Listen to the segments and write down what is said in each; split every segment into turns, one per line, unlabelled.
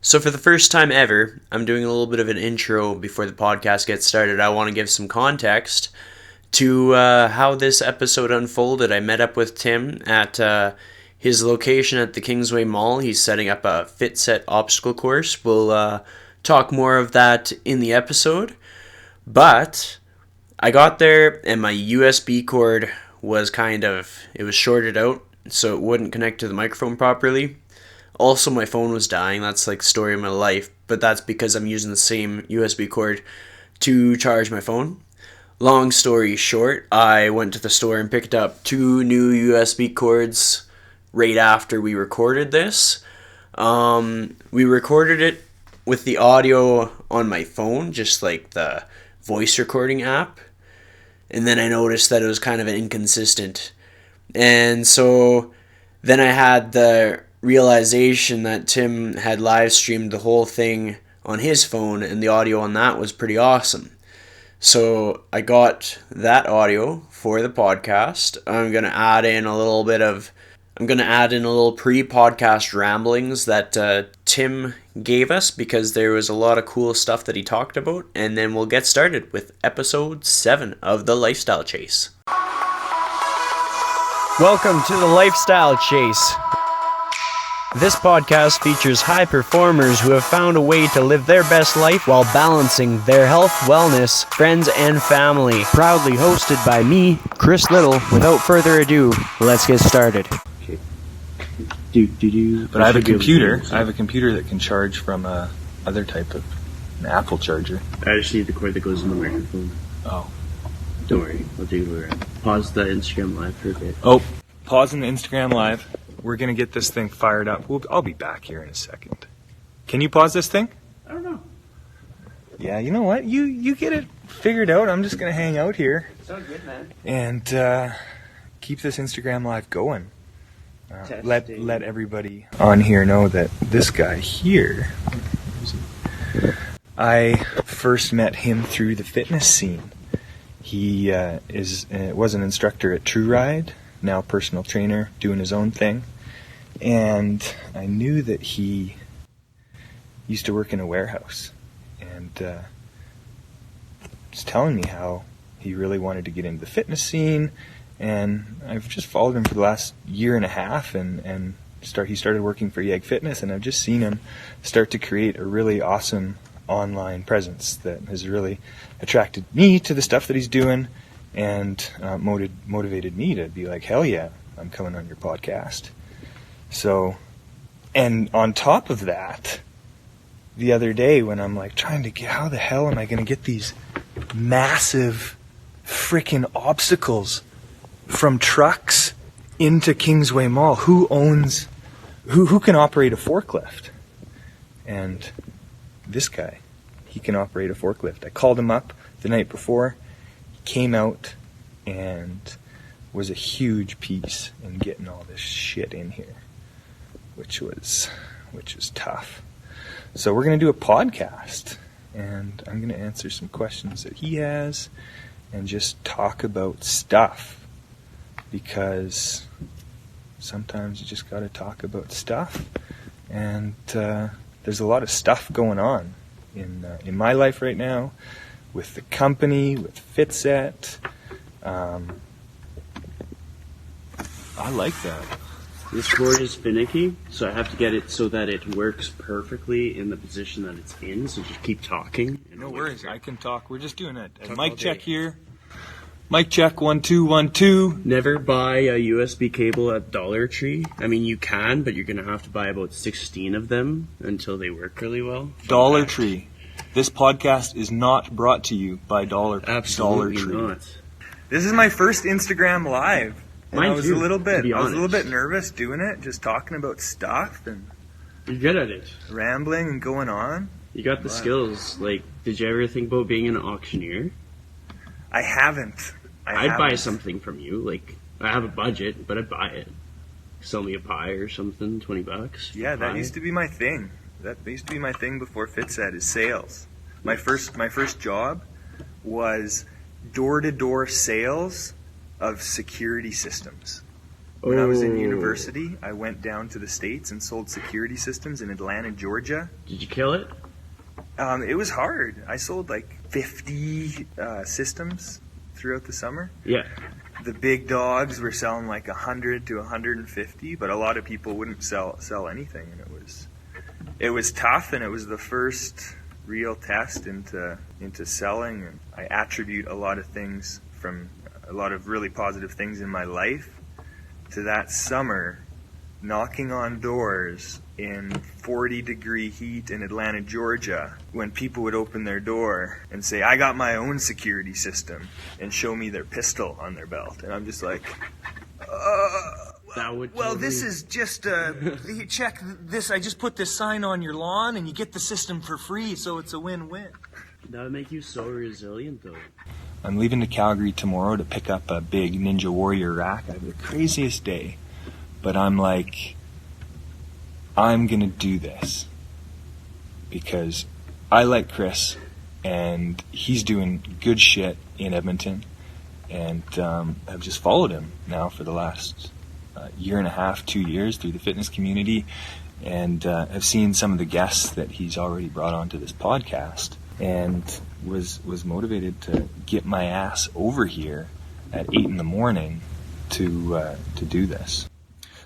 So for the first time ever, I'm doing a little bit of an intro before the podcast gets started. I want to give some context to how this episode unfolded. I met up with Tim at his location at the Kingsway Mall. He's setting up a fit set obstacle course. We'll talk more of that in the episode. But I got there and my USB cord was it was shorted out, so it wouldn't connect to the microphone properly. Also, my phone was dying. That's like the story of my life, but that's because I'm using the same USB cord to charge my phone. Long story short, I went to the store and picked up 2 new USB cords right after we recorded this. We recorded it with the audio on my phone, just like the voice recording app, and then I noticed that it was kind of inconsistent. And so then I had the realization that Tim had live streamed the whole thing on his phone and the audio on that was pretty awesome. So I got that audio for the podcast. I'm going to add in a little pre-podcast ramblings that Tim gave us because there was a lot of cool stuff that he talked about, and then we'll get started with episode 7 of The Lifestyle Chase. Welcome to The Lifestyle Chase. This podcast features high performers who have found a way to live their best life while balancing their health, wellness, friends, and family. Proudly hosted by me, Chris Little. Without further ado, let's get started.
Okay. But I have a computer. I have a computer that can charge from other type of an Apple charger.
I just need the cord that goes in the microphone.
Oh.
Don't worry, I'll do it. Pause the Instagram live for a bit.
Oh, pausing the Instagram live. We're going to get this thing fired up. I'll be back here in a second. Can you pause this thing?
I don't know.
Yeah, you know what? You get it figured out. I'm just going to hang out here.
Sounds good, man.
And keep this Instagram live going. Let everybody on here know that this guy here, I first met him through the fitness scene. He was an instructor at True Ride, now personal trainer, doing his own thing. And I knew that he used to work in a warehouse. And was telling me how he really wanted to get into the fitness scene. And I've just followed him for the last year and a half. And he started working for Yeg Fitness. And I've just seen him start to create a really awesome online presence that has really attracted me to the stuff that he's doing. And motivated me to be like, hell yeah, I'm coming on your podcast. So, and on top of that, the other day when I'm like trying to get, how the hell am I going to get these massive freaking obstacles from trucks into Kingsway Mall? Who can operate a forklift? And this guy, he can operate a forklift. I called him up the night before. Came out and was a huge piece in getting all this shit in here, which was tough. So we're going to do a podcast, and I'm going to answer some questions that he has and just talk about stuff, because sometimes you just got to talk about stuff, and there's a lot of stuff going on in my life right now, with the company, with FitSet. I like that.
This cord is finicky, so I have to get it so that it works perfectly in the position that it's in, so just keep talking.
No worries, I can talk. We're just doing a mic check here. Mic check, 1 2 1 2.
Never buy a USB cable at Dollar Tree. I mean, you can, but you're going to have to buy about 16 of them until they work really well.
Dollar Tree. This podcast is not brought to you by Dollar Tree.
Absolutely not.
This is my first Instagram live. And
Mine
I was
too,
a little bit
honest.
nervous doing it, just talking about stuff and
You're good at it.
rambling and going on.
You got the skills. Like, did you ever think about being an auctioneer?
I haven't.
I'd buy something from you. Like, I have a budget, but I'd buy it. Sell me a pie or something, $20.
Yeah, that used to be my thing. That used to be my thing before FitSet, is sales. My first job was door-to-door sales of security systems. When I was in
Oh.
university, I went down to the States and sold security systems in Atlanta, Georgia.
Did you kill it?
It was hard. I sold like 50 systems throughout the summer.
Yeah.
The big dogs were selling like 100 to 150, but a lot of people wouldn't sell anything, and it was tough, and it was the first real test into selling. And I attribute a lot of really positive things in my life to that summer, knocking on doors in 40-degree heat in Atlanta, Georgia, when people would open their door and say, "I got my own security system," and show me their pistol on their belt. And I'm just like, well, this is just, check this, I just put this sign on your lawn and you get the system for free, so it's a win-win.
That would make you so resilient, though.
I'm leaving to Calgary tomorrow to pick up a big Ninja Warrior rack. I have the craziest day, but I'm like, I'm going to do this because I like Chris and he's doing good shit in Edmonton, and I've just followed him now for the last year and a half, 2 years through the fitness community, and have seen some of the guests that he's already brought onto this podcast, and was motivated to get my ass over here at 8 a.m. to do this.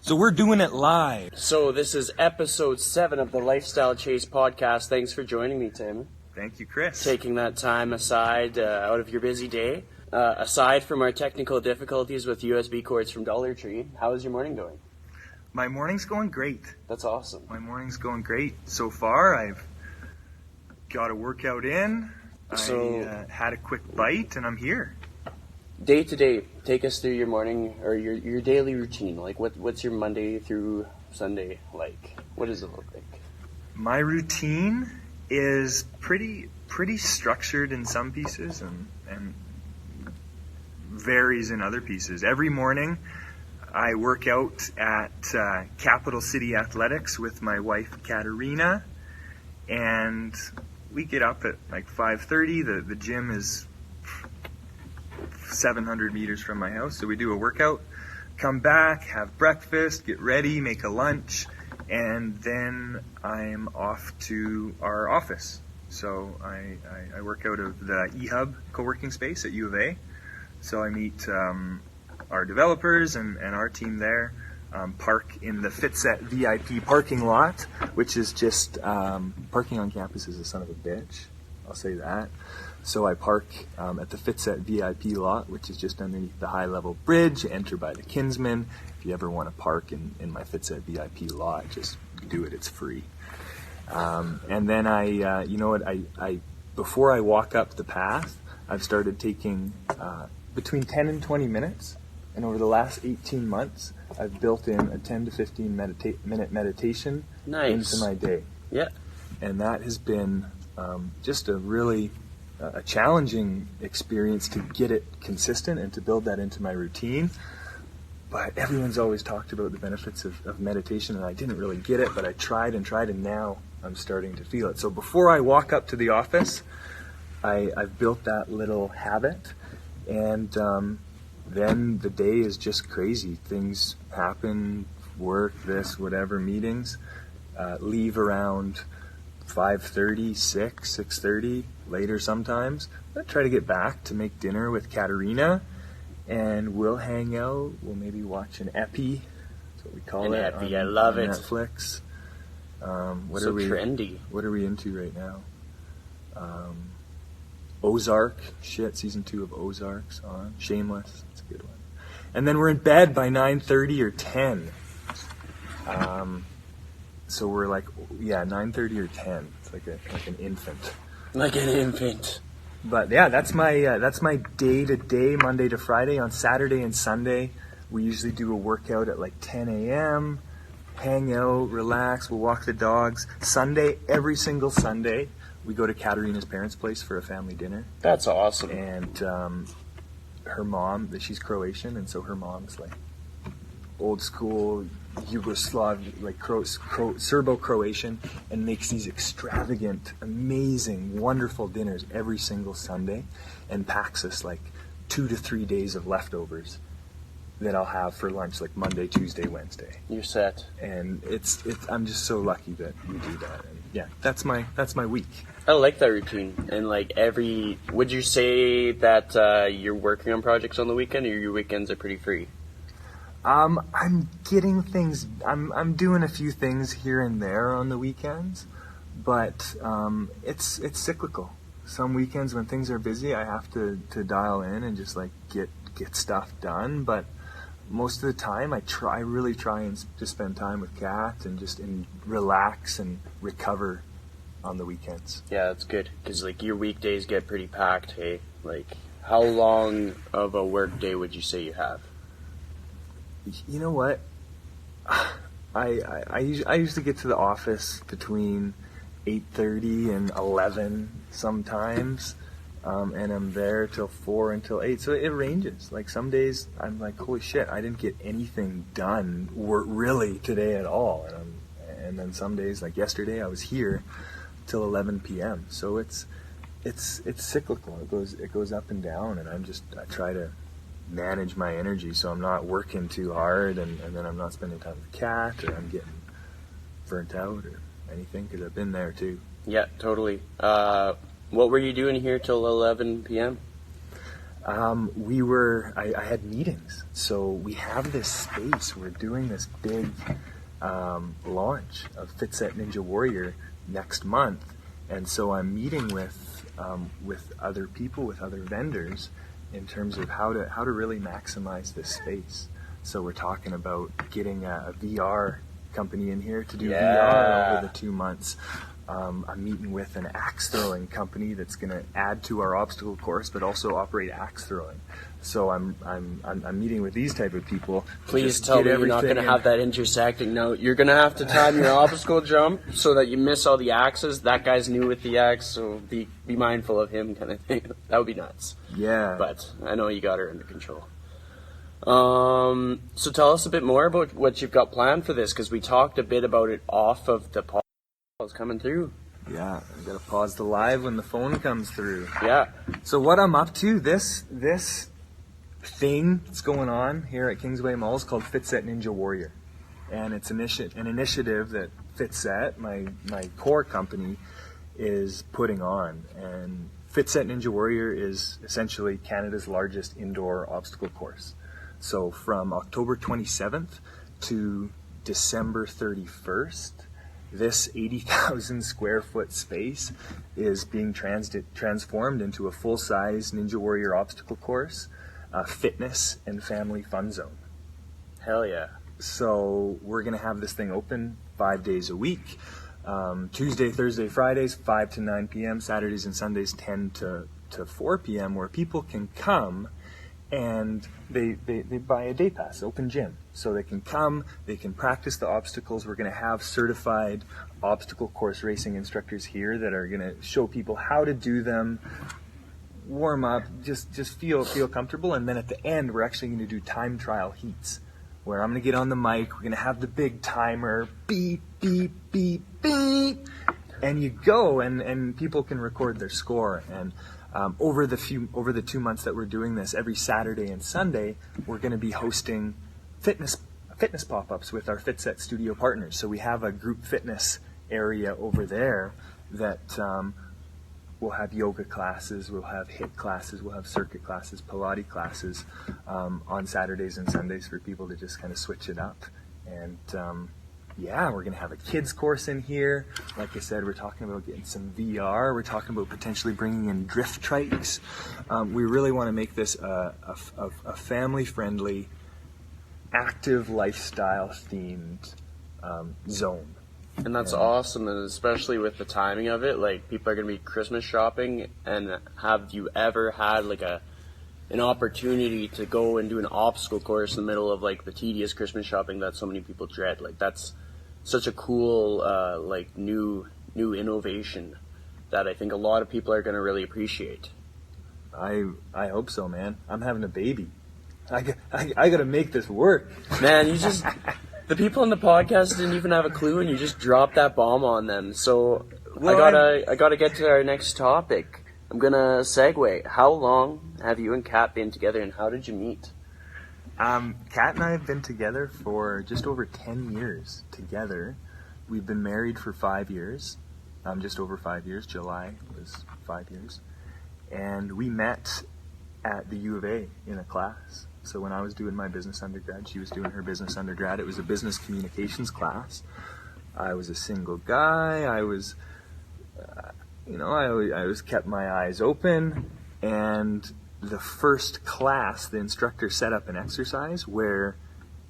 So we're doing it live.
So this is episode 7 of the Lifestyle Chase podcast. Thanks for joining me, Tim.
Thank you, Chris.
Taking that time aside out of your busy day. Aside from our technical difficulties with USB cords from Dollar Tree, how is your morning going?
My morning's going great.
That's awesome.
My morning's going great. So far, I've got a workout in. I had a quick bite, and I'm here.
Day to day, take us through your morning or your daily routine. Like, what's your Monday through Sunday like? What does it look like?
My routine is pretty structured in some pieces and varies in other pieces. Every morning, I work out at Capital City Athletics with my wife, Katerina, and we get up at like 5:30. The gym is 700 meters from my house, so we do a workout, come back, have breakfast, get ready, make a lunch, and then I'm off to our office. So I work out of the eHub co-working space at U of A. So I meet our developers and our team there, park in the FitSet VIP parking lot, which is just, parking on campus is a son of a bitch, I'll say that. So I park at the FitSet VIP lot, which is just underneath the high-level bridge, enter by the Kinsman. If you ever want to park in my FitSet VIP lot, just do it, it's free. And then I before I walk up the path, I've started taking between 10 and 20 minutes, and over the last 18 months, I've built in a 10 to 15 minute meditation into my day.
Yeah.
And that has been just a really a challenging experience to get it consistent and to build that into my routine. But everyone's always talked about the benefits of meditation, and I didn't really get it, but I tried, and now I'm starting to feel it. So before I walk up to the office, I've built that little habit, and then the day is just crazy. Things happen, work, this, whatever, meetings, leave around 5:30, 6:30, later sometimes. I try to get back to make dinner with Katerina, and we'll hang out. We'll maybe watch an epi. That's what we call it.
Epi, I love it.
Netflix. What
so
are we,
trendy.
What are we into right now? Ozark. Season 2 of Ozark's on. Shameless. That's a good one. And then we're in bed by 9:30 or 10. So we're like, 9:30 or 10. It's like an infant.
Like an infant.
But yeah, that's my day-to-day, Monday to Friday. On Saturday and Sunday, we usually do a workout at like 10 a.m., hang out, relax, we'll walk the dogs. Sunday, every single Sunday, we go to Katerina's parents' place for a family dinner.
That's awesome.
And her mom, she's Croatian, and so her mom's like old school Yugoslav, like Serbo-Croatian, and makes these extravagant, amazing, wonderful dinners every single Sunday, and packs us like 2 to 3 days of leftovers. that I'll have for lunch, like Monday, Tuesday, Wednesday.
You're set.
And it's I'm just so lucky that we do that. And yeah, that's my week.
I like that routine. And like would you say that you're working on projects on the weekend, or your weekends are pretty free?
I'm getting things. I'm doing a few things here and there on the weekends, but it's cyclical. Some weekends when things are busy, I have to dial in and just like get stuff done. But most of the time, I really try and just spend time with Kat and relax and recover on the weekends.
Yeah, that's good, because like your weekdays get pretty packed. Hey, like how long of a work day would you say you have?
You know what? I usually get to the office between 8:30 and 11 sometimes, and I'm there till 4 until 8. So it ranges. Like some days I'm like, holy shit, I didn't get anything done really today at all. And then some days, like yesterday, I was here till 11 p.m. So it's cyclical. It goes up and down, and I try to manage my energy so I'm not working too hard, and then I'm not spending time with Kat, or I'm getting burnt out or anything, because I've been there too.
Yeah, totally. What were you doing here till 11 p.m.?
I had meetings. So we have this space. We're doing this big launch of FitSet Ninja Warrior next month. And so I'm meeting with other people, with other vendors, in terms of how to really maximize this space. So we're talking about getting a VR company in here to do VR over the 2 months. I'm meeting with an axe throwing company that's going to add to our obstacle course, but also operate axe throwing. So I'm meeting with these type of people.
Please tell me you're not going to have that intersecting note. You're going to have to time your obstacle jump so that you miss all the axes. That guy's new with the axe, so be mindful of him, kind of thing. That would be nuts.
Yeah.
But I know you got her under control. So tell us a bit more about what you've got planned for this, because we talked a bit about it off of the podcast coming through.
Yeah, I gotta pause the live when the phone comes through.
Yeah.
So what I'm up to, this thing that's going on here at Kingsway Mall is called FitSet Ninja Warrior, and it's an initiative that FitSet, my core company, is putting on. And FitSet Ninja Warrior is essentially Canada's largest indoor obstacle course. So from October 27th to December 31st, this 80,000 square foot space is being transformed into a full-size Ninja Warrior obstacle course, fitness and family fun zone.
Hell yeah.
So we're going to have this thing open 5 days a week. Tuesday, Thursday, Fridays, 5 to 9 p.m. Saturdays and Sundays, 10 to 4 p.m., where people can come and they buy a day pass, open gym. So they can come, they can practice the obstacles. We're going to have certified obstacle course racing instructors here that are going to show people how to do them, warm up, just feel comfortable. And then at the end, we're actually going to do time trial heats, where I'm going to get on the mic, we're going to have the big timer, beep, beep, beep, beep, and you go, and people can record their score. And over the 2 months that we're doing this, every Saturday and Sunday, we're going to be hosting fitness pop-ups with our FitSet studio partners. So we have a group fitness area over there that we'll have yoga classes, we'll have HIIT classes, we'll have circuit classes, Pilates classes on Saturdays and Sundays for people to just kind of switch it up. And we're going to have a kids course in here. Like I said, we're talking about getting some VR. We're talking about potentially bringing in drift trikes. We really want to make this a family-friendly, active lifestyle-themed zone.
And that's awesome, and especially with the timing of it, like people are going to be Christmas shopping, and have you ever had like an opportunity to go and do an obstacle course in the middle of like the tedious Christmas shopping that so many people dread? Like that's such a cool like new innovation that I think a lot of people are going to really appreciate.
I hope so, man. I'm having a baby. I got to make this work.
Man, you just... The people on the podcast didn't even have a clue, and you just dropped that bomb on them. So I gotta get to our next topic. I'm gonna segue. How long have you and Kat been together, and how did you meet?
Kat and I have been together for just over 10 years together. We've been married for 5 years, just over 5 years. July was 5 years. And we met at the U of A in a class. So when I was doing my business undergrad, she was doing her business undergrad. It was a business communications class. I was a single guy. I was, I always kept my eyes open. And the first class, the instructor set up an exercise where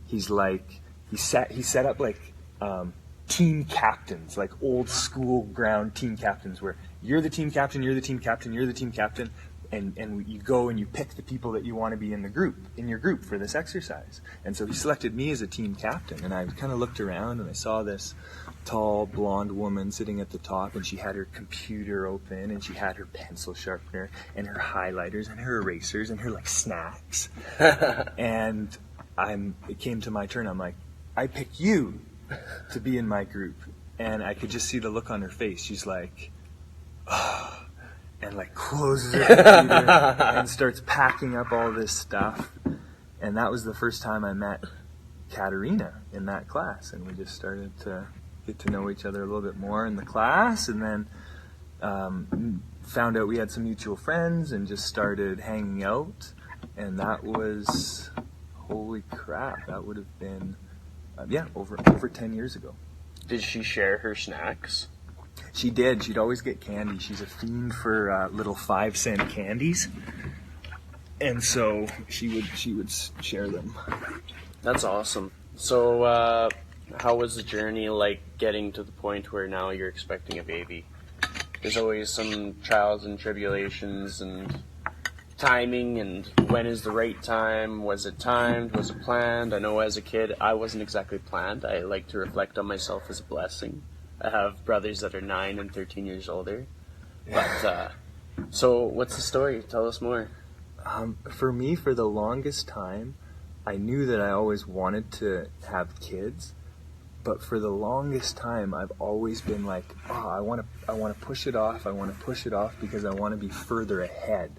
he set up like team captains, like old school ground team captains, where you're the team captain, you're the team captain, you're the team captain, and you go and you pick the people that you want to be in your group for this exercise. And so he selected me as a team captain, and I kind of looked around and I saw this tall blonde woman sitting at the top, and she had her computer open, and she had her pencil sharpener and her highlighters and her erasers and her like snacks. And it came to my turn. I'm like, I pick you to be in my group. And I could just see the look on her face. She's like, oh, and like closes her computer and starts packing up all this stuff. And that was the first time I met Katerina in that class, and we just started to get to know each other a little bit more in the class, and then found out we had some mutual friends and just started hanging out. And that was, holy crap, that would have been over 10 years ago.
Did she share her snacks?
She did. She'd always get candy. She's a fiend for little 5-cent candies, and so she would share them.
That's awesome. So how was the journey like getting to the point where now you're expecting a baby? There's always some trials and tribulations and timing, and when is the right time? Was it timed? Was it planned? I know as a kid I wasn't exactly planned. I like to reflect on myself as a blessing. I have brothers that are 9 and 13 years older. But so what's the story? Tell us more.
For me, for the longest time, I knew that I always wanted to have kids, but for the longest time I've always been like, I want to push it off. I want to push it off because I want to be further ahead.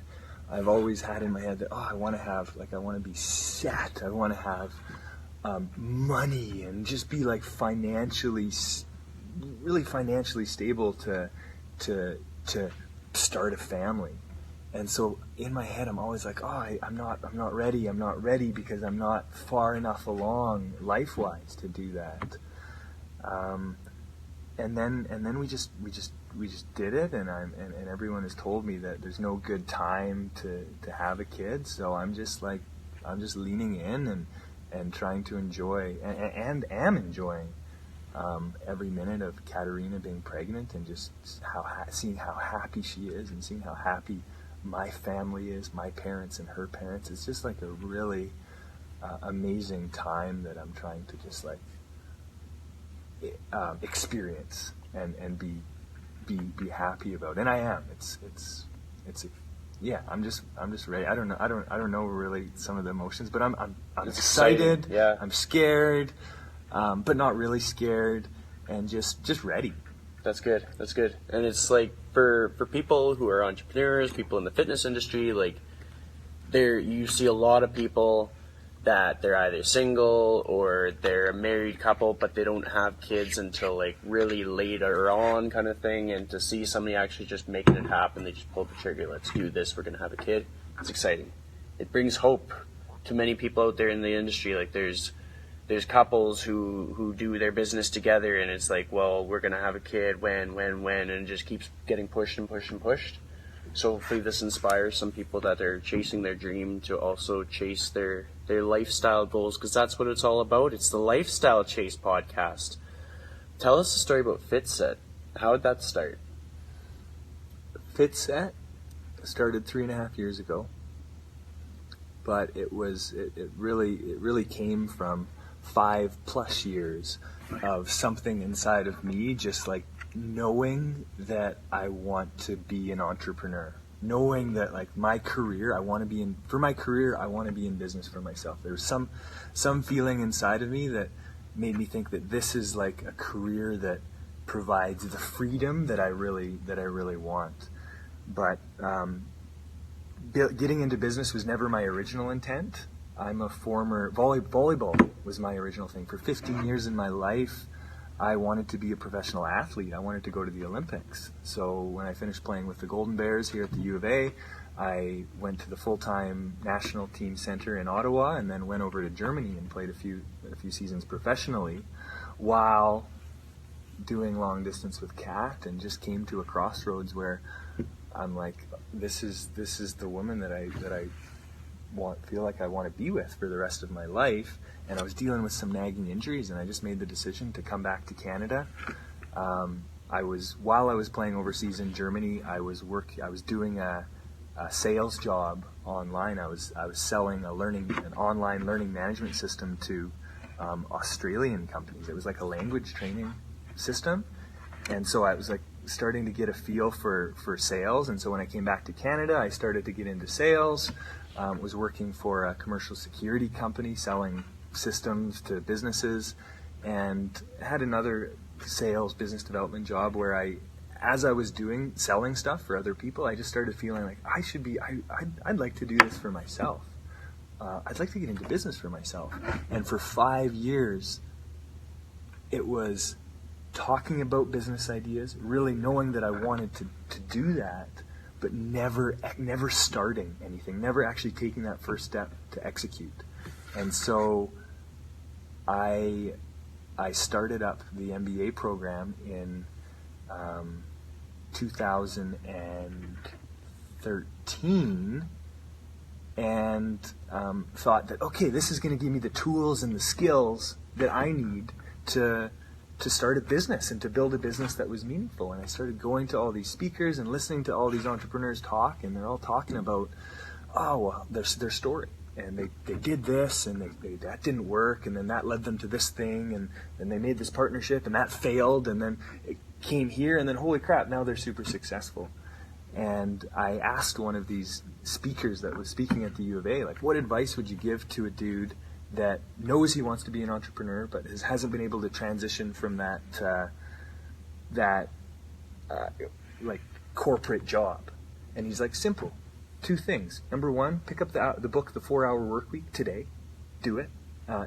I've always had in my head that I want to be set. I want to have money and just be like really financially stable to start a family. And so in my head I'm always like, I'm not ready because I'm not far enough along life-wise to do that. And then we just did it, and everyone has told me that there's no good time to have a kid, so I'm just leaning in and trying to enjoy and am enjoying every minute of Katerina being pregnant, and just seeing how happy she is, and seeing how happy my family is, my parents and her parents. It's just like a really amazing time that I'm trying to just like experience and be happy about. And I am. I'm just ready. I don't know really some of the emotions, but I'm excited.
Yeah.
I'm scared. But not really scared, and just ready.
That's good. And it's like for people who are entrepreneurs, people in the fitness industry, like you see a lot of people that they're either single or they're a married couple, but they don't have kids until like really later on kind of thing. And to see somebody actually just making it happen, they just pull the trigger, let's do this, we're going to have a kid. It's exciting. It brings hope to many people out there in the industry. Like there's couples who do their business together, and it's like, well, we're going to have a kid when, and it just keeps getting pushed and pushed and pushed. So hopefully this inspires some people that are chasing their dream to also chase their lifestyle goals, because that's what it's all about. It's the Lifestyle Chase podcast. Tell us a story about FitSet. How did that start?
FitSet started 3.5 years ago, but it really came from 5+ years of something inside of me, just like knowing that I want to be an entrepreneur, knowing that like my career, I want to be in business for myself. There was some feeling inside of me that made me think that this is like a career that provides the freedom that I really want. But getting into business was never my original intent. I'm a former volleyball was my original thing. For 15 years in my life, I wanted to be a professional athlete. I wanted to go to the Olympics. So when I finished playing with the Golden Bears here at the U of A, I went to the full-time national team center in Ottawa, and then went over to Germany and played a few seasons professionally, while doing long distance with Kat, and just came to a crossroads where I'm like, this is the woman that I feel like I want to be with for the rest of my life. And I was dealing with some nagging injuries, and I just made the decision to come back to Canada. While I was playing overseas in Germany, I was doing a sales job online. I was selling an online learning management system to Australian companies. It was like a language training system, and so I was like starting to get a feel for sales. And so when I came back to Canada, I started to get into sales. Was working for a commercial security company selling systems to businesses, and had another sales business development job where as I was selling stuff for other people, I just started feeling like I'd like to do this for myself. I'd like to get into business for myself. And for 5 years, it was talking about business ideas, really knowing that I wanted to do that, but never starting anything, never actually taking that first step to execute. And so I started up the MBA program in 2013, and thought that, okay, this is going to give me the tools and the skills that I need to start a business and to build a business that was meaningful. And I started going to all these speakers and listening to all these entrepreneurs talk, and they're all talking about, their story. And they did this, and that didn't work, and then that led them to this thing, and then they made this partnership, and that failed, and then it came here, and then holy crap, now they're super successful. And I asked one of these speakers that was speaking at the U of A, like, what advice would you give to a dude that knows he wants to be an entrepreneur, but hasn't been able to transition from that like corporate job? And he's like, simple, 2 things. Number 1, pick up the book, The 4-Hour Workweek, today. Do it.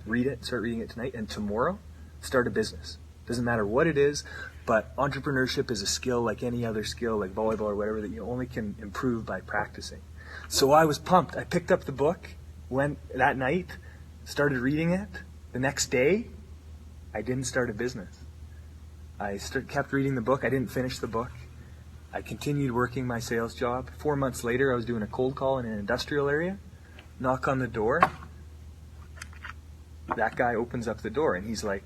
Read it. Start reading it tonight. And tomorrow, start a business. Doesn't matter what it is, but entrepreneurship is a skill like any other skill, like volleyball or whatever, that you only can improve by practicing. So I was pumped. I picked up the book, went that night, started reading it. The next day, I didn't start a business. I kept reading the book. I didn't finish the book. I continued working my sales job. 4 months later, I was doing a cold call in an industrial area. Knock on the door. That guy opens up the door, and he's like,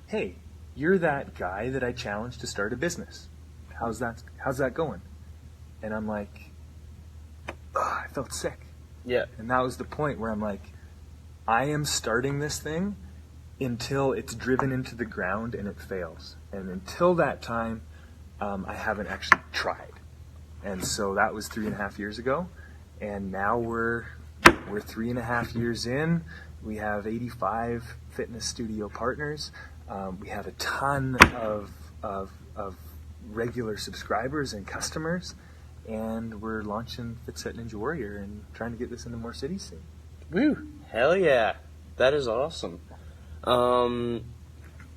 hey, you're that guy that I challenged to start a business. How's that going? And I'm like, I felt sick.
Yeah.
And that was the point where I'm like, I am starting this thing until it's driven into the ground and it fails. And until that time, I haven't actually tried. And so that was 3.5 years ago. And now we're 3.5 years in. We have 85 fitness studio partners. We have a ton of regular subscribers and customers. And we're launching Fit Set Ninja Warrior and trying to get this into more cities soon.
Woo! Hell yeah. That is awesome.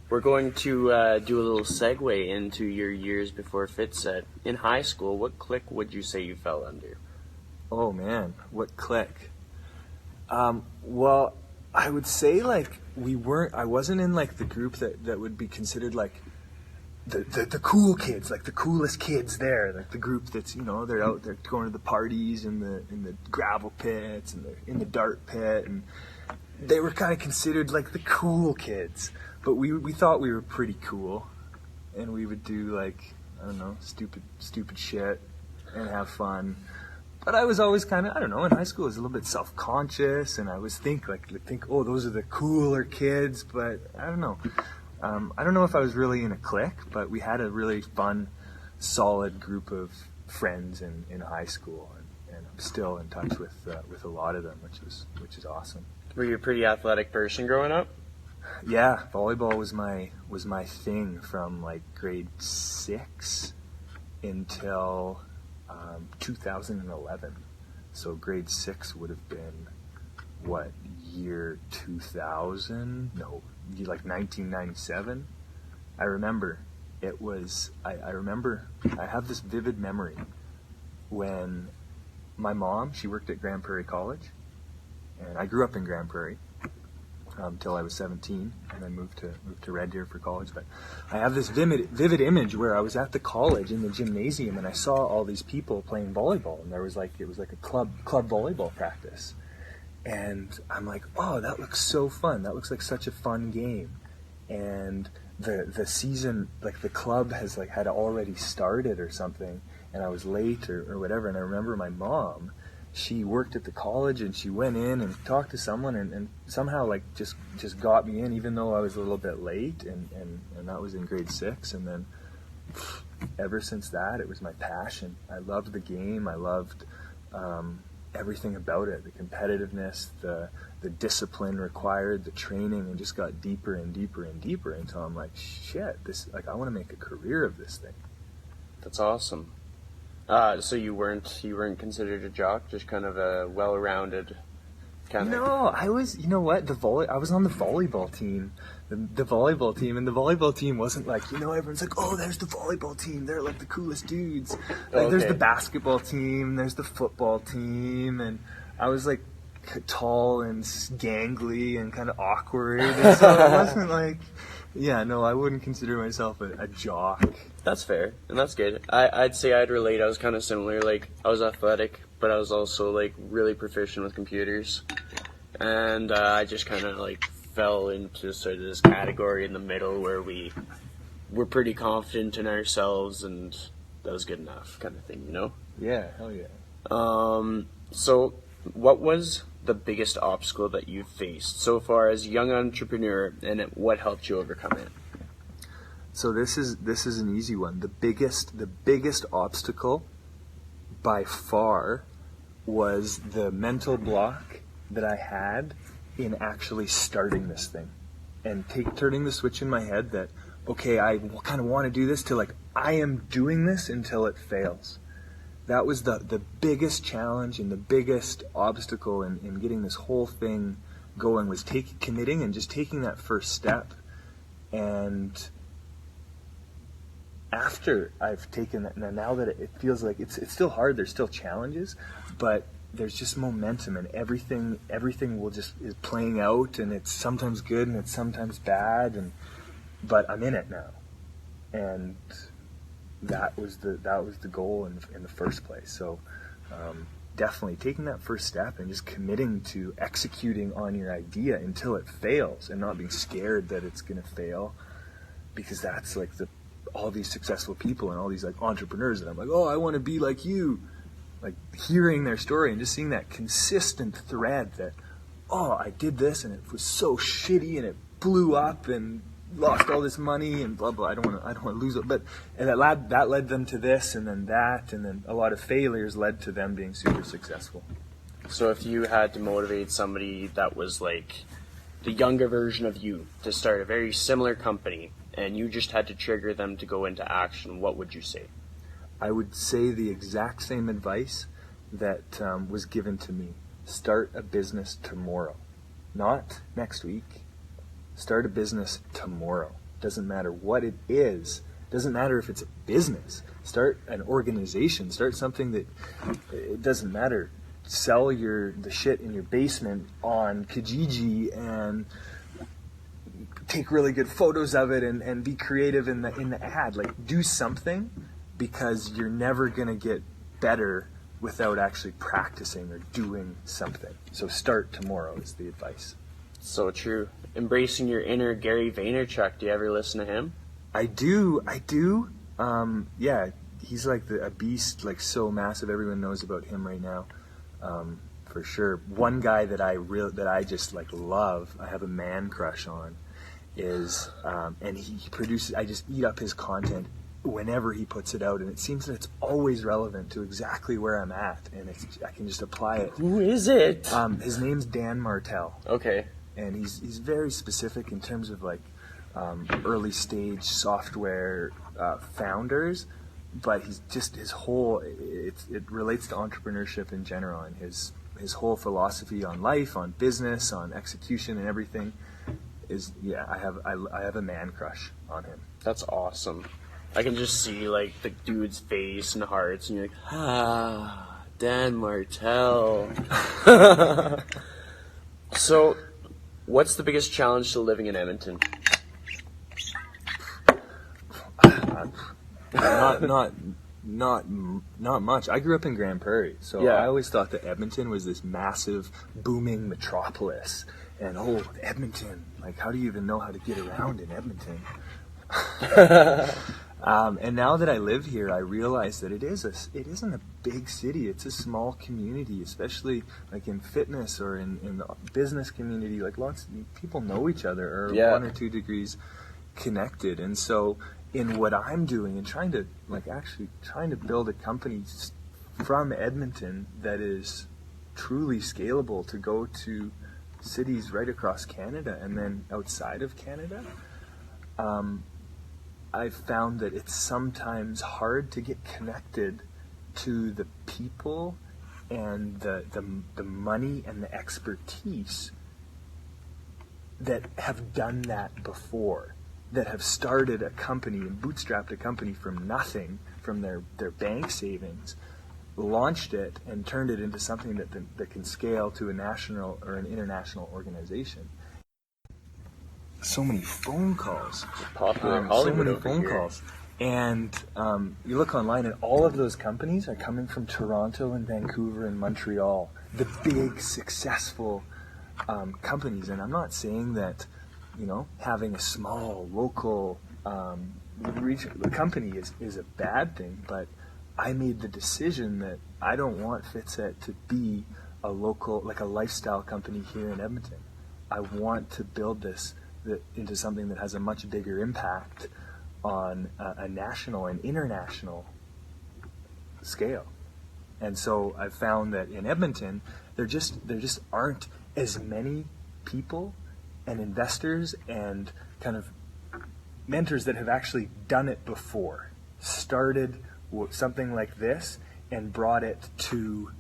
We're going to do a little segue into your years before FitSet. In high school, what clique would you say you fell under?
Oh man, what clique? Well, I would say like I wasn't in like the group that would be considered like the cool kids, like the coolest kids there, like the group that's, they're out there going to the parties in the gravel pits and they're in the dart pit, and they were kind of considered like the cool kids. But we thought we were pretty cool, and we would do like, I don't know, stupid shit and have fun. But I was always kind of, I don't know, in high school I was a little bit self-conscious, and I was think, oh, those are the cooler kids, but I don't know. I don't know if I was really in a clique, but we had a really fun, solid group of friends in high school, and I'm still in touch with a lot of them, which is awesome.
Were you a pretty athletic person growing up?
Yeah, volleyball was my thing from like grade 6 until 2011. So grade 6 would have been what year 2000, no, like 1997. I remember it was, I remember, I have this vivid memory when my mom, she worked at Grand Prairie College, and I grew up in Grand Prairie until I was 17, and then moved to Red Deer for college. But I have this vivid image where I was at the college in the gymnasium, and I saw all these people playing volleyball, and it was like a club volleyball practice. And I'm like, oh, that looks so fun. That looks like such a fun game. And the season, like the club had already started or something, and I was late or whatever. And I remember my mom, she worked at the college, and she went in and talked to someone and somehow like just got me in, even though I was a little bit late, and that was in grade 6. And then ever since that, it was my passion. I loved the game. I loved everything about it, the competitiveness, the discipline required, the training, and just got deeper and deeper and deeper until I'm like, shit, this, like, I want to make a career of this thing.
That's awesome. So you weren't considered a jock, just kind of a well-rounded kind of...
No, I was, you know what, I was on the volleyball team. The volleyball team, and the volleyball team wasn't like, everyone's like, oh, there's the volleyball team, they're like the coolest dudes. Like, there's the basketball team, there's the football team, and I was like tall and gangly and kind of awkward, and so it wasn't like, I wouldn't consider myself a jock.
That's fair, and that's good. I'd say I'd relate. I was kind of similar. Like, I was athletic, but I was also like really proficient with computers, and I just kind of like fell into sort of this category in the middle where we were pretty confident in ourselves, and that was good enough, kind of thing,
Yeah, hell yeah.
So what was the biggest obstacle that you've faced so far as a young entrepreneur, and what helped you overcome it?
So this is an easy one. The biggest obstacle by far was the mental block that I had in actually starting this thing, and turning the switch in my head that, okay, I kind of want to do this, to like, I am doing this until it fails. That was the biggest challenge and the biggest obstacle in getting this whole thing going, was committing and just taking that first step. And after I've taken that, now that it feels like it's still hard, there's still challenges, but there's just momentum, and everything is playing out, and it's sometimes good and it's sometimes bad, but I'm in it now. And that was the goal in the first place. So definitely taking that first step and just committing to executing on your idea until it fails, and not being scared that it's going to fail, because that's like all these successful people and all these like entrepreneurs that I'm like, oh, I want to be like you. Like, hearing their story and just seeing that consistent thread that, oh, I did this and it was so shitty and it blew up and lost all this money and blah blah. I don't want to lose it, but and that led them to this, and then a lot of failures led to them being super successful.
So if you had to motivate somebody that was like the younger version of you to start a very similar company, and you just had to trigger them to go into action, what would you say?
I would say the exact same advice that was given to me. Start a business tomorrow. Not next week. Start a business tomorrow. Doesn't matter what it is. Doesn't matter if it's a business. Start an organization. Start something that, it doesn't matter. Sell the shit in your basement on Kijiji and take really good photos of it, and be creative in the ad. Like, do something, because you're never going to get better without actually practicing or doing something. So start tomorrow is the advice.
So true. Embracing your inner Gary Vaynerchuk. Do you ever listen to him?
I do. Yeah, he's like a beast, like so massive. Everyone knows about him right now, for sure. One guy that I just like love, I have a man crush on, is, and he produces, I just eat up his content whenever he puts it out, and it seems that it's always relevant to exactly where I'm at, and I can just apply it.
Who is it?
His name's Dan Martell.
Okay.
And he's very specific in terms of like early stage software founders, but he's just, his whole, it relates to entrepreneurship in general, and his his whole philosophy on life, on business, on execution, and everything is, yeah, I have a man crush on him.
That's awesome. I can just see like the dude's face and hearts, and you're like, Dan Martell. So, what's the biggest challenge to living in Edmonton?
Not much. I grew up in Grand Prairie, so
Yeah.
I always thought that Edmonton was this massive, booming metropolis. And Edmonton, like, how do you even know how to get around in Edmonton? And now that I live here, I realize that it isn't a big city. It's a small community, especially like in fitness or in the business community. Like, lots of people know each other, or
Yeah.
1 or 2 degrees connected. And so in what I'm doing and trying to build a company from Edmonton that is truly scalable to go to cities right across Canada and then outside of Canada, I've found that it's sometimes hard to get connected to the people and the money and the expertise that have done that before, that have started a company and bootstrapped a company from nothing, from their bank savings, launched it and turned it into something that can scale to a national or an international organization. So many phone calls.
Popular
So
Hollywood
many
over
phone
here.
calls. And you look online, and all of those companies are coming from Toronto and Vancouver and Montreal, the big, successful companies. And I'm not saying that, having a small, local regional company is a bad thing, but I made the decision that I don't want Fitset to be a local, like a lifestyle company here in Edmonton. I want to build this into something that has a much bigger impact on a national and international scale. And so I've found that in Edmonton, there just aren't as many people and investors and kind of mentors that have actually done it before, started something like this and brought it to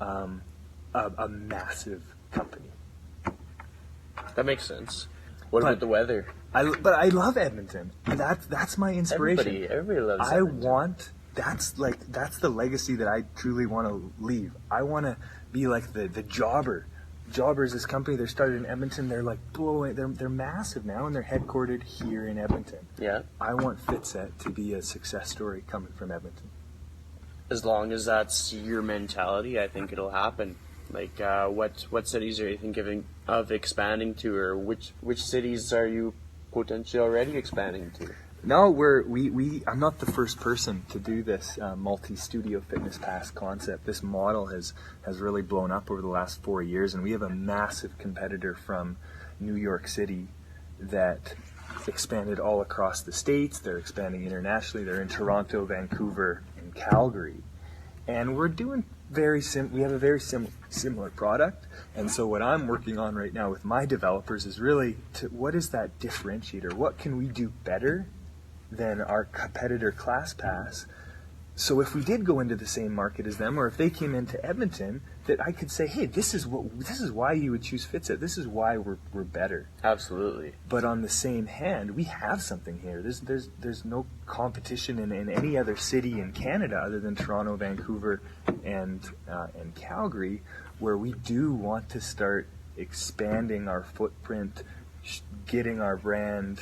a massive company.
That makes sense. What about the weather?
But I love Edmonton. That's my inspiration.
Everybody loves Edmonton.
That's the legacy that I truly want to leave. I want to be like the Jobber. Jobber is this company. They're started in Edmonton. They're like blowing. They're massive now, and they're headquartered here in Edmonton.
Yeah.
I want Fitset to be a success story coming from Edmonton.
As long as that's your mentality, I think it'll happen. Like, what cities are you thinking of expanding to, or which cities are you potentially already expanding to?
No, I'm not the first person to do this multi-studio fitness pass concept. This model has really blown up over the last 4 years, and we have a massive competitor from New York City that expanded all across the States. They're expanding internationally. They're in Toronto, Vancouver, and Calgary. And we're doing we have a very similar product. And so what I'm working on right now with my developers is really what is that differentiator? What can we do better than our competitor ClassPass? So if we did go into the same market as them, or if they came into Edmonton, that I could say, hey, this is why you would choose Fitset. This is why we're better.
Absolutely.
But on the same hand, we have something here. There's no competition in any other city in Canada other than Toronto, Vancouver, and Calgary, where we do want to start expanding our footprint, getting our brand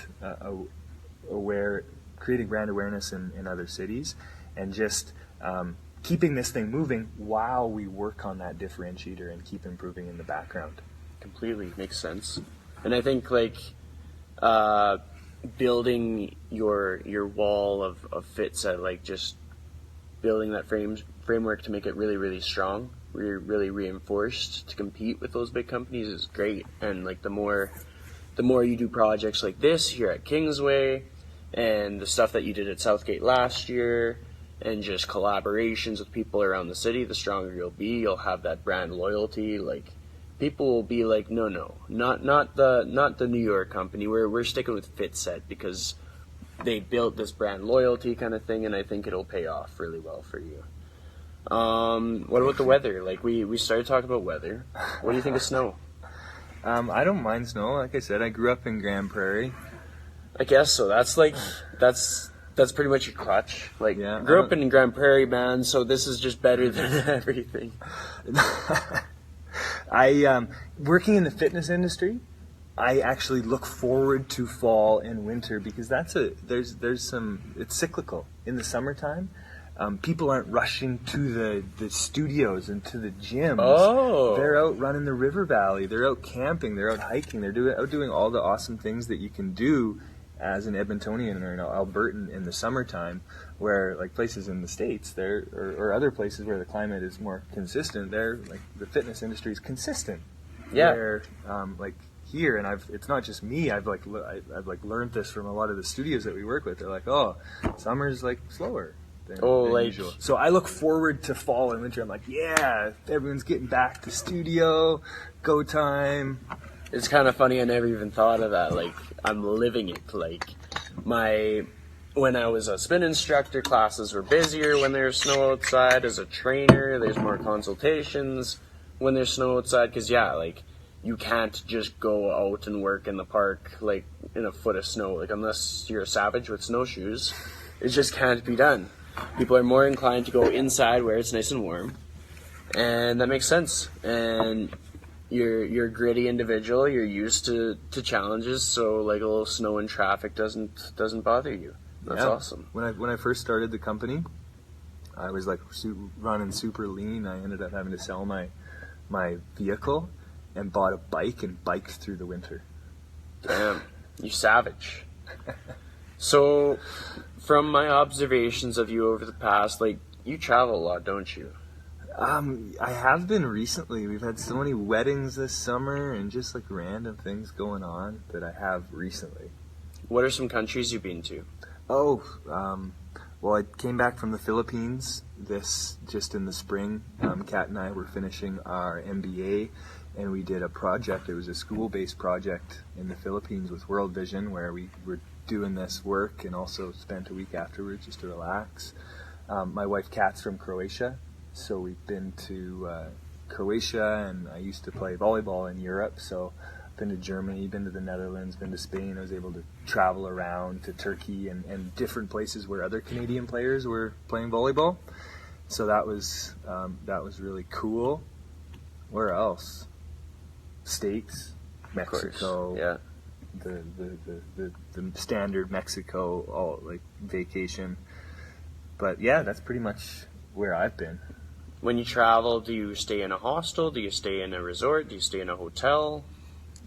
aware, creating brand awareness in other cities, and just keeping this thing moving while we work on that differentiator and keep improving in the background.
Completely makes sense. And I think building your wall of Fitset, like just building that framework to make it really, really strong, really reinforced to compete with those big companies is great. And like the more you do projects like this here at Kingsway, and the stuff that you did at Southgate last year, and just collaborations with people around the city, the stronger you'll be. You'll have that brand loyalty. Like, people will be like, no, not the New York company. We're sticking with Fitset because they built this brand loyalty kind of thing, and I think it'll pay off really well for you. What about the weather? Like we started talking about weather. What do you think of snow?
I don't mind snow. Like I said, I grew up in Grand Prairie.
I guess so. That's pretty much your crutch. Like,
Yeah,
grew up in Grand Prairie, man. So this is just better than everything.
Working in the fitness industry, I actually look forward to fall and winter because there's some, it's cyclical. In the summertime, people aren't rushing to the studios and to the gyms.
Oh.
They're out running the river valley. They're out camping. They're out hiking. They're out doing all the awesome things that you can do as an Edmontonian or an Albertan in the summertime, where like places in the States or other places where the climate is more consistent, like the fitness industry is consistent.
Yeah.
Where, like here, and it's not just me. I've learned this from a lot of the studios that we work with. They're like, oh, summer's like slower than usual. So I look forward to fall and winter. I'm like, yeah, everyone's getting back to studio, go time.
It's kind of funny. I never even thought of that. Like, I'm living it. Like, when I was a spin instructor, classes were busier when there's snow outside. As a trainer, there's more consultations when there's snow outside. Because, yeah, like, you can't just go out and work in the park, like, in a foot of snow. Like, unless you're a savage with snowshoes, it just can't be done. People are more inclined to go inside where it's nice and warm. And that makes sense. And you're a gritty individual. You're used to challenges, so like a little snow and traffic doesn't bother you. That's awesome.
When I first started the company, I was like running super lean. I ended up having to sell my vehicle and bought a bike and biked through the winter.
Damn, you savage. So, from my observations of you over the past, like, you travel a lot, don't you?
I have been recently. We've had so many weddings this summer and just like random things going on that I have recently.
What are some countries you've been to?
Well, I came back from the Philippines just in the spring. Kat and I were finishing our MBA, and we did a project. It was a school-based project in the Philippines with World Vision, where we were doing this work and also spent a week afterwards just to relax. My wife Kat's from Croatia. So we've been to Croatia, and I used to play volleyball in Europe. So I've been to Germany, been to the Netherlands, been to Spain. I was able to travel around to Turkey and different places where other Canadian players were playing volleyball. So that was really cool. Where else? States, Mexico.
Yeah.
The standard Mexico all like vacation. But yeah, that's pretty much where I've been.
When you travel, do you stay in a hostel? Do you stay in a resort? Do you stay in a hotel?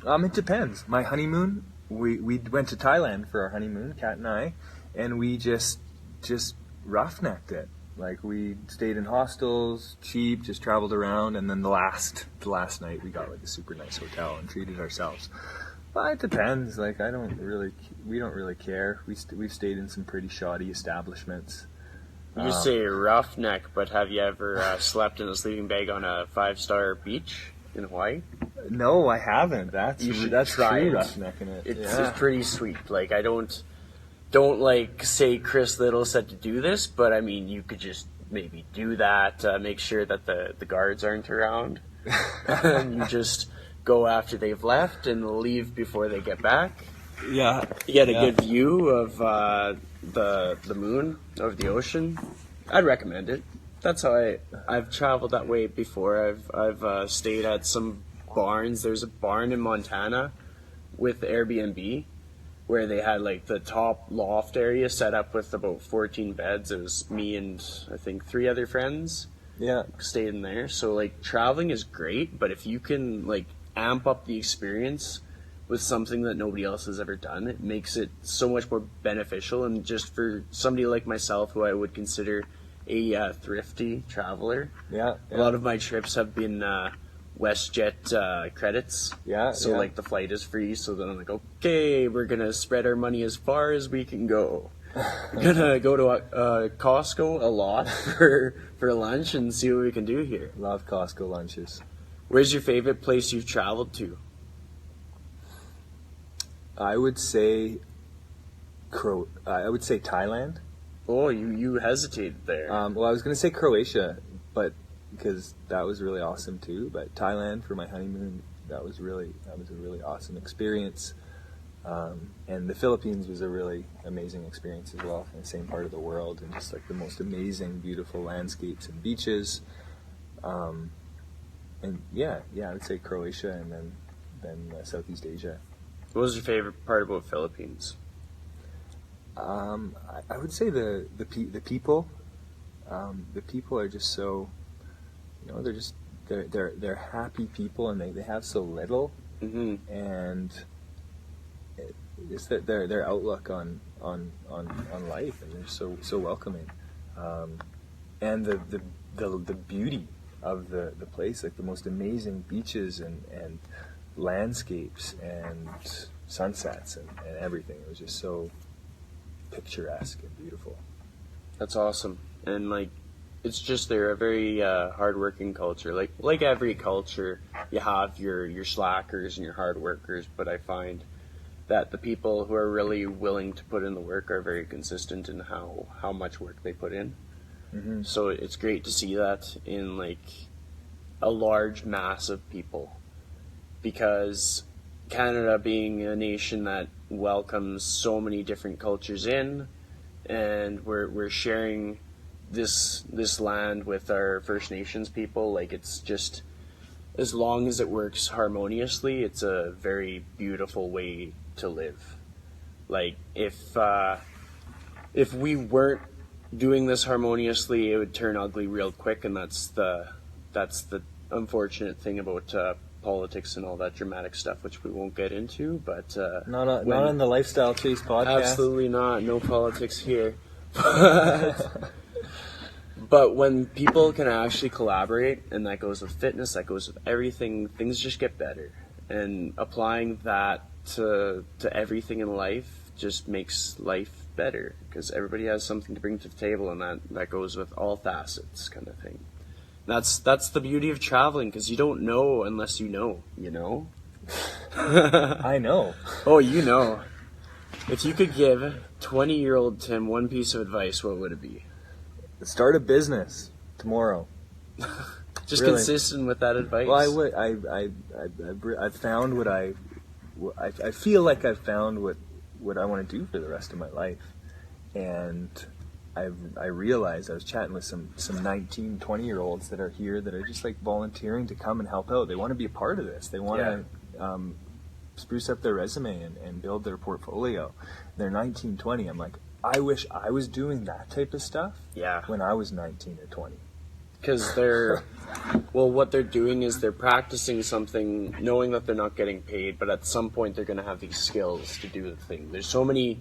It depends. My honeymoon, we went to Thailand for our honeymoon, Kat and I, and we just roughnecked it. Like, we stayed in hostels, cheap, just traveled around, and then the last night we got like a super nice hotel and treated ourselves. But it depends. Like, we don't really care. We've stayed in some pretty shoddy establishments.
You say roughneck, but have you ever slept in a sleeping bag on a 5-star beach in Hawaii?
No, I haven't. That's
try
true
it.
roughnecking it.
It's pretty sweet. Like, I don't like say Chris Little said to do this, but I mean, you could just maybe do that. Make sure that the guards aren't around. And you just go after they've left and leave before they get back.
Yeah.
You get a good view of the moon over the ocean. I'd recommend it. That's how I've traveled that way before. I've stayed at some barns. There's a barn in Montana with Airbnb where they had like the top loft area set up with about 14 beds. It was me and I think 3 other friends.
Yeah.
Stayed in there. So like traveling is great, but if you can like amp up the experience with something that nobody else has ever done, it makes it so much more beneficial. And just for somebody like myself, who I would consider a thrifty traveler, a lot of my trips have been WestJet credits. So like the flight is free, so then I'm like, okay, we're gonna spread our money as far as we can go. We're gonna go to Costco a lot for lunch and see what we can do here.
Love Costco lunches.
Where's your favorite place you've traveled to?
I would say Thailand.
Oh, you hesitated there.
Well, I was going to say Croatia, but because that was really awesome too. But Thailand for my honeymoon, that was a really awesome experience. And the Philippines was a really amazing experience as well, in the same part of the world, and just like the most amazing, beautiful landscapes and beaches. And yeah, I would say Croatia, and then Southeast Asia.
What was your favorite part about Philippines?
I would say the people. The people are just so, they're happy people, and they have so little, and it's that their outlook on life, and they're so welcoming, and the beauty of the place, like the most amazing beaches and landscapes and sunsets and everything. It was just so picturesque and beautiful.
That's awesome. And like, it's just they're a very hardworking culture. Like every culture, you have your slackers and your hard workers, but I find that the people who are really willing to put in the work are very consistent in how much work they put in.
Mm-hmm.
So it's great to see that in like a large mass of people, because Canada being a nation that welcomes so many different cultures in, and we're sharing this land with our First Nations people, like it's just, as long as it works harmoniously, it's a very beautiful way to live. Like if we weren't doing this harmoniously, it would turn ugly real quick, and that's the unfortunate thing about politics and all that dramatic stuff, which we won't get into. But
not on the Lifestyle Chase podcast.
Absolutely not. No politics here. But when people can actually collaborate, and that goes with fitness, that goes with everything, things just get better. And applying that to everything in life just makes life better, because everybody has something to bring to the table, and that goes with all facets, kind of thing. That's the beauty of traveling, because you don't know unless you know,
I know.
Oh, you know. If you could give 20-year-old Tim one piece of advice, what would it be?
Start a business tomorrow.
Just
really.
Consistent with that advice.
Well, I've found what I feel like I've found what I want to do for the rest of my life, and I realized I was chatting with some 19, 20-year-olds that are here that are just like volunteering to come and help out. They want to be a part of this. They want to spruce up their resume and build their portfolio. They're 19, 20. I'm like, I wish I was doing that type of stuff when I was 19 or 20.
Because what they're doing is they're practicing something, knowing that they're not getting paid, but at some point they're going to have these skills to do the thing. There's so many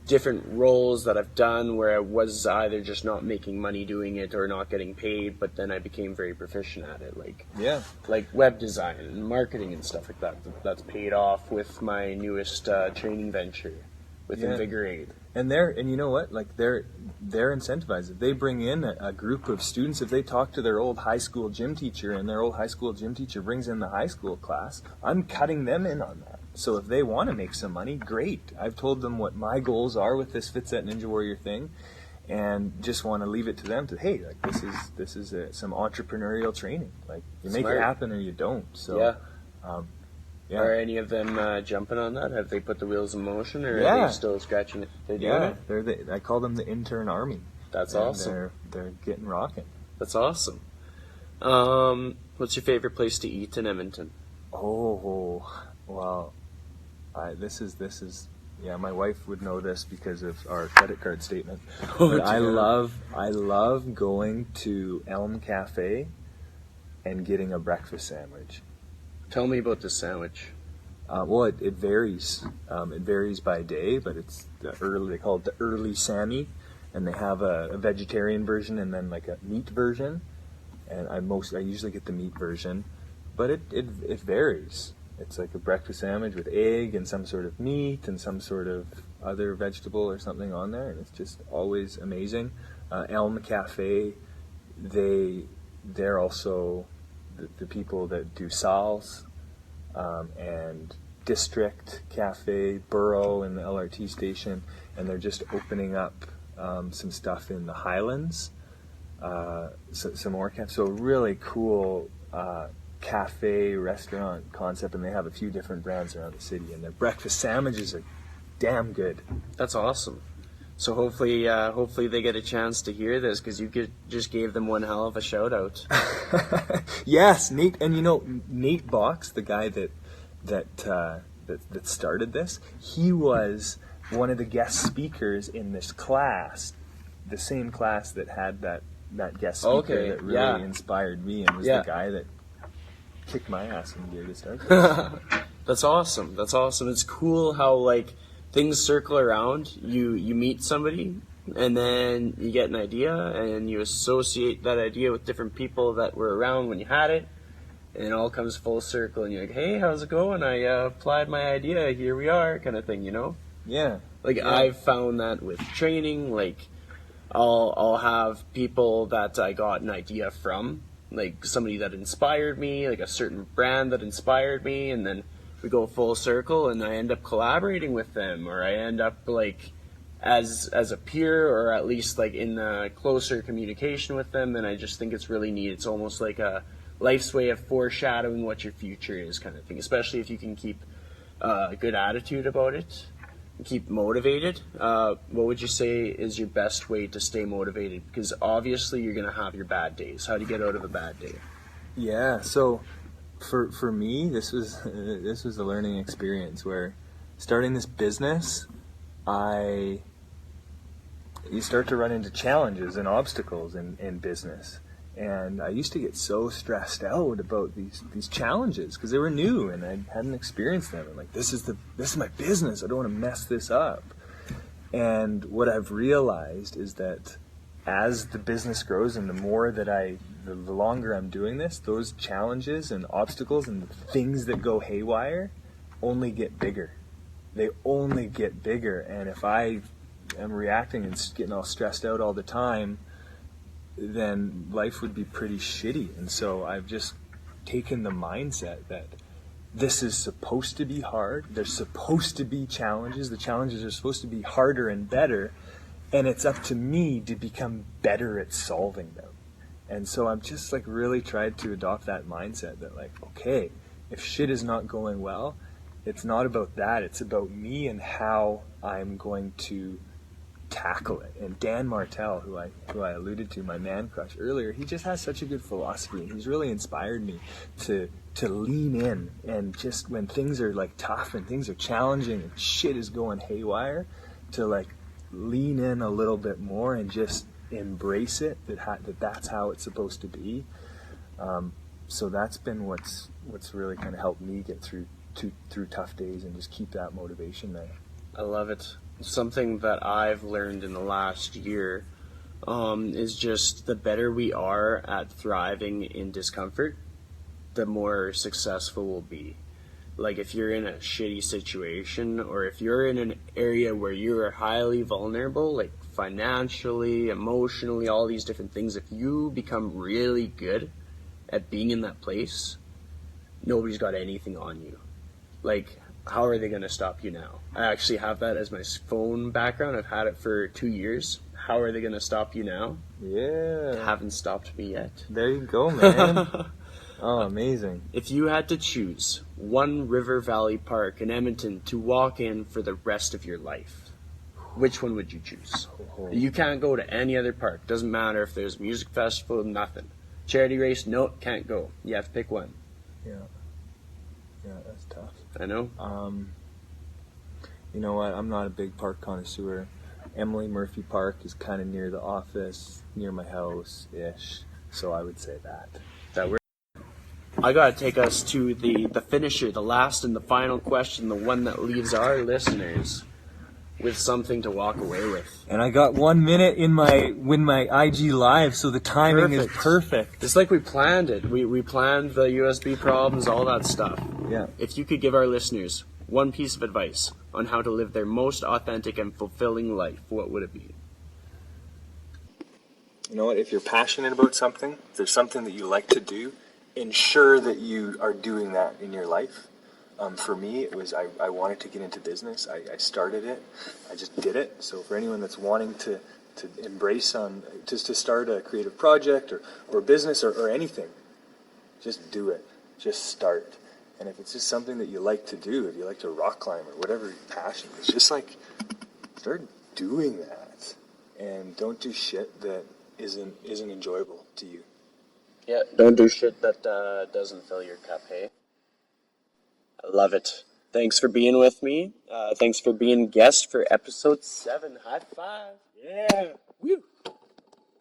different roles that I've done where I was either just not making money doing it or not getting paid, but then I became very proficient at it, like web design and marketing and stuff like that. That's paid off with my newest training venture with Invigorate.
And you know what? Like they're incentivized. If they bring in a group of students, if they talk to their old high school gym teacher, and their old high school gym teacher brings in the high school class, I'm cutting them in on that. So if they want to make some money, great. I've told them what my goals are with this Fit Set Ninja Warrior thing, and just want to leave it to them to, hey, like this is some entrepreneurial training. Like you make it happen or you don't. So
Are any of them jumping on that? Have they put the wheels in motion, or are they still scratching it? They're doing it?
I call them the intern army.
That's awesome.
They're getting rocking.
That's awesome. What's your favorite place to eat in Edmonton?
Oh, well, this is my wife would know this because of our credit card statement. But I love going to Elm Cafe and getting a breakfast sandwich.
Tell me about this sandwich.
Well, it varies. It varies by day, but it's they call it the early Sammy, and they have a vegetarian version and then like a meat version. And I usually get the meat version, but it varies. It's like a breakfast sandwich with egg and some sort of meat and some sort of other vegetable or something on there, and it's just always amazing. Elm Cafe, they're also the people that do Sal's, and District Cafe, Borough in the LRT station, and they're just opening up some stuff in the Highlands. some more so really cool cafe restaurant concept, and they have a few different brands around the city, and their breakfast sandwiches are damn good.
That's awesome. So hopefully they get a chance to hear this, because you just gave them one hell of a shout out.
Yes, Nate, and Nate Box, the guy that started this, he was one of the guest speakers in this class, the same class that had that guest speaker that really inspired me, and was the guy that kicked my ass in gear to start this.
That's awesome. It's cool how, like, things circle around. You meet somebody, and then you get an idea, and you associate that idea with different people that were around when you had it, and it all comes full circle, and you're like, hey, how's it going? I applied my idea, here we are, kind of thing,
Yeah.
I've found that with training, like, I'll have people that I got an idea from, like somebody that inspired me, like a certain brand that inspired me, and then we go full circle, and I end up collaborating with them, or I end up like as a peer, or at least like in closer communication with them. And I just think it's really neat. It's almost like a life's way of foreshadowing what your future is, kind of thing, especially if you can keep a good attitude about it, keep motivated. What would you say is your best way to stay motivated? Because obviously you're going to have your bad days. How do you get out of a bad day?
Yeah, so for me, this was a learning experience where starting this business, you start to run into challenges and obstacles in business. And I used to get so stressed out about these challenges because they were new and I hadn't experienced them. And like, this is my business. I don't want to mess this up. And what I've realized is that as the business grows and the longer I'm doing this, those challenges and obstacles and the things that go haywire only get bigger. They only get bigger. And if I am reacting and getting all stressed out all the time, then life would be pretty shitty. And so I've just taken the mindset that this is supposed to be hard. There's supposed to be challenges. The challenges are supposed to be harder and better. And it's up to me to become better at solving them. And so I've just like really tried to adopt that mindset that like, okay, if shit is not going well, it's not about that. It's about me and how I'm going to tackle it. And Dan Martell, who I alluded to, my man crush earlier, he just has such a good philosophy, and he's really inspired me to lean in, and just when things are like tough and things are challenging and shit is going haywire, to like lean in a little bit more and just embrace it, that's how it's supposed to be. So that's been what's really kind of helped me get through tough days and just keep that motivation there.
I love it. Something that I've learned in the last year is just the better we are at thriving in discomfort, the more successful we'll be. Like if you're in a shitty situation, or if you're in an area where you're highly vulnerable, like financially, emotionally, all these different things, if you become really good at being in that place, nobody's got anything on you. Like, how are they going to stop you now? I actually have that as my phone background. I've had it for 2 years. How are they going to stop you now?
Yeah.
They haven't stopped me yet.
There you go, man. Oh, amazing.
If you had to choose one River Valley Park in Edmonton to walk in for the rest of your life, which one would you choose? You can't go to any other park. Doesn't matter if there's a music festival, nothing. Charity race, no, can't go. You have to pick one.
Yeah. Yeah, that's tough.
I know.
You know what? I'm not a big park connoisseur. Emily Murphy Park is kind of near the office, near my house-ish. So I would say that.
I gotta take us to the finisher, the last and the final question, the one that leaves our listeners with something to walk away with.
And I got 1 minute in my IG live, so the timing is perfect.
It's like we planned it. We planned the USB problems, all that stuff.
Yeah.
If you could give our listeners one piece of advice on how to live their most authentic and fulfilling life, what would it be?
You know what? If you're passionate about something, if there's something that you like to do, ensure that you are doing that in your life. For me, it was I wanted to get into business. I started it. I just did it. So for anyone that's wanting to embrace just to start a creative project or business or anything. Just do it. Just start. And if it's just something that you like to do, if you like to rock climb or whatever your passion is, just like start doing that. And don't do shit that isn't enjoyable to you.
Yeah, don't do shit that doesn't fill your cup, hey? I love it. Thanks for being with me. Thanks for being guest for episode 7. High five. Yeah. Woo.